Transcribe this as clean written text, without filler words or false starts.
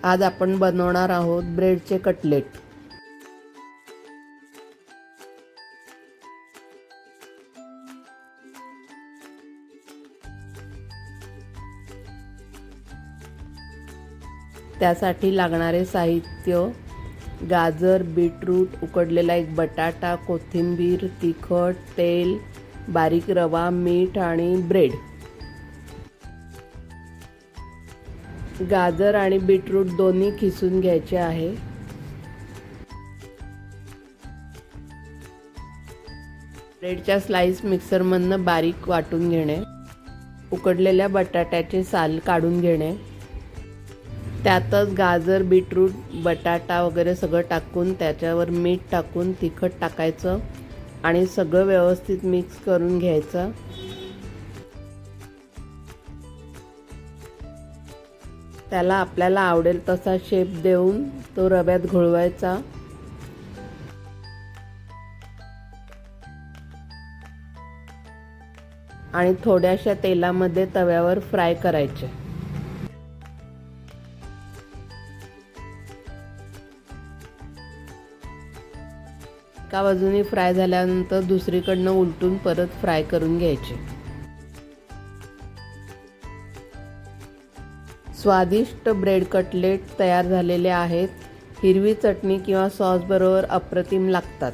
आज आपण बनवणार आहोत ब्रेडचे कटलेट। त्यासाठी लागणारे साहित्य: गाजर, बीटरूट, उकडलेला एक बटाटा, कोथिंबीर, तिखट, तेल, बारीक रवा, मीठ आणि ब्रेड। गाजर आणि बीटरूट दोन्ही खिसून घ्यायचे आहे। ब्रेडच्या स्लाइस मिक्सरमधनं बारीक वाटून घेणे। उकडलेल्या बटाट्याचे साल काढून घेणे। त्यातच गाजर, बीटरूट, बटाटा वगैरे सगळं टाकून त्याच्यावर मीठ टाकून तिखट टाकायचं आणि सगळं व्यवस्थित मिक्स करून घ्यायचं। त्याला आपल्याला आवडेल तसा शेप देऊन तो रव्यात घोळवायचा आणि थोड्याशा तेलामध्ये तव्यावर फ्राय करायचे। एका बाजूने फ्राय झाल्यानंतर दुसरीकडनं उलटून परत फ्राय करून घ्यायचे। स्वादिष्ट ब्रेड कटलेट तयार झालेले आहेत। हिरवी चटणी किंवा सॉस बरोबर अप्रतिम लागतात।